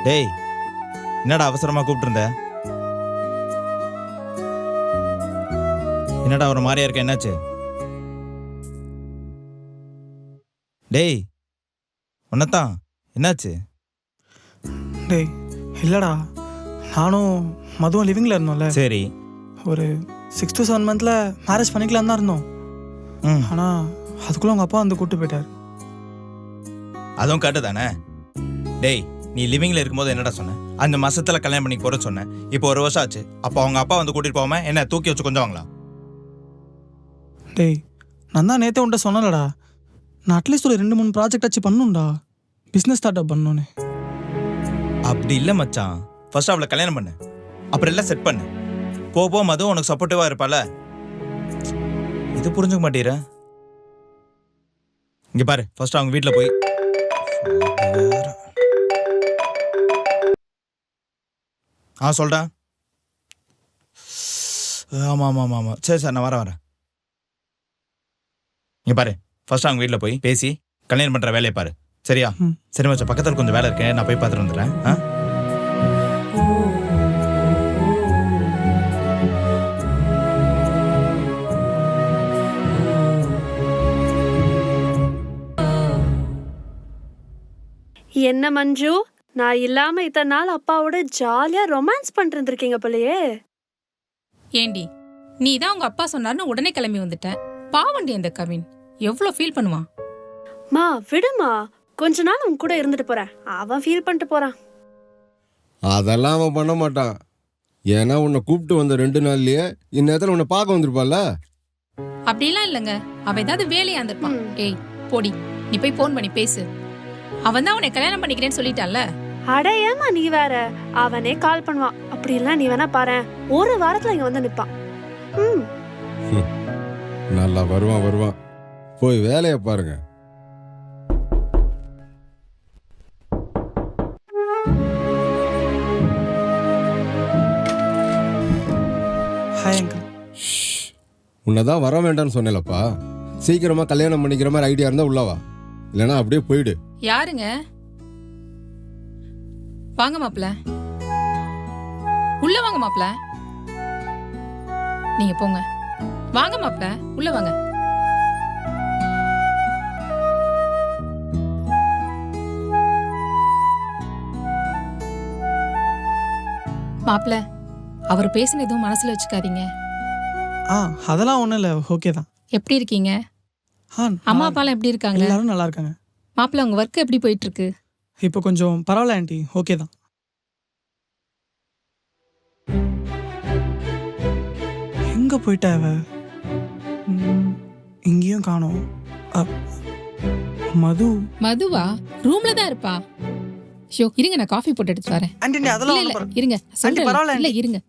டேய், என்னடா அவசரமா கூப்பிட்டுருந்த? என்னடா ஒரு மாதிரியா இருக்க, என்னாச்சு? டேய், உன்னதான் என்னாச்சு? டேய் இல்லைடா, நானும் மதுவும் லிவிங்கில் இருந்தோம்ல. சரி. ஒரு 6 to 7 மந்த்தில் மேரேஜ் பண்ணிக்கலாம் தான் இருந்தோம். ஆனால் அதுக்குள்ளே உங்கள் அப்பா வந்து கூப்பிட்டு போயிட்டார். அதுவும் கரெக்டு தானே? டேய், நீ லிவிங்கில் இருக்கும்போது என்னடா சொன்ன? அந்த மாசத்துல கல்யாணம் பண்ணி போற சொன்னேன். இப்போ 1 வருஷம் ஆச்சு. அப்போ அவங்க அப்பா வந்து கூட்டிட்டு போகாம என்ன தூக்கி வச்சு கொஞ்சம் டேய், நான் தான் நேற்றே உன்ட்ட சொன்னலடா, நான் அட்லீஸ்ட் ஒரு 2-3 ப்ராஜெக்ட் ஆச்சு பண்ணணும்டா, பிஸ்னஸ் ஸ்டார்ட் அப் பண்ணணுன்னு. அப்படி இல்லை மச்சான். ஃபர்ஸ்ட் அவளை கல்யாணம் பண்ணு, அப்புறம் எல்லாம் செட் பண்ணு. போ மதுவும் உனக்கு சப்போர்ட்டிவா இருப்பால. இது புரிஞ்சுக்க மாட்டேற. இங்க பாரு, ஃபர்ஸ்ட் அவங்க வீட்டில் போய் சொல்றா. ஆமா. சரி சார், நான் வரேன். இங்க பாரு, ஃபர்ஸ்ட் அவங்க வீட்டில் போய் பேசி கல்யாணம் பண்ற வேலையை பாரு. சரியா? சரி மச்சான், பக்கத்தில் கொஞ்சம் வேலை இருக்கேன், நான் போய் பார்த்துட்டு வந்துடுறேன். என்ன மஞ்சு, நான் இல்லாம இத்தனை நாள் அப்பாவோட ஜாலியா ரொமான்ஸ் பண்ணிட்டு இருந்திருக்கீங்க போலயே. ஏண்டி, நீ தான் உங்க அப்பா சொன்னார்னு உடனே கிளம்பி வந்துட்ட. பாவண்டி அந்த கவின் எவ்வளவு ஃபீல் பண்ணுவான். மா விடுமா, கொஞ்ச நாள் உன் கூட இருந்துட்டு போறேன், அவன் ஃபீல் பண்ணிட்டு போறான். அதெல்லாம் அவன் பண்ண மாட்டான். ஏன்னா உன்னை கூப்பிட்டு வந்த 2 நாள்லயே இந்நேரத்தில் உன்னை பார்க்க வந்திருப்பாள்ல. அப்படிலாம் இல்லைங்க, அவ ஏதாவது வேலையா இருந்திருப்பான். ஏய் போடி, நீ போய் போன் பண்ணி பேசு. அவன் தான் உன்னை கல்யாணம் பண்ணிக்கிறேன்னு சொல்லிட்டான்ல. அட ஏமா நீ வேற, அவனே கால் பண்ணுவான். அப்படி எல்லாம் நீ வேணா பாரு, 1 வாரத்துல இங்க வந்து நிப்பான். நல்லா வருவான். போய் வேலையை பாருங்க. Hi uncle. உன்னதான் வர வேண்டாம்னு சொன்னேலப்பா. சீக்கிரமா கல்யாணம் பண்ணிக்கிற மாதிரி ஐடியா இருந்தா உள்ளவா, இல்லைன்னா அப்படியே போயிடு. யாருங்க? வாங்க மாப்ள, உள்ள வாங்க மாப்ள. நீங்க போங்க. வாங்க மாப்ள, உள்ள வாங்க. மாப்ள, அவர் பேசின எதுவும் மனசுல வச்சுக்காதீங்க. அதெல்லாம் ஒன்றும் இல்லை, ஓகே தான். எப்படி இருக்கீங்க? அம்மா அப்பாலாம் எப்படி இருக்காங்க? எல்லாரும் நல்லா இருக்காங்க. மாப்ள, உங்க ஒர்க் எப்படி போயிட்டு இருக்கு? இப்போ கொஞ்சம் பரவாயில்ல ஆண்டி, ஓகே தான். எங்க போயிட்டா அவ? இங்கேயும் காணோம். மதுவா? ரூம்ல தான் இருப்பா. ஷோ, இருங்க, நான் காஃபி போட்டு எடுத்து வரேன். ஆண்டி அதெல்லாம் இருங்க, சொல்றேன். இல்ல, இருங்க.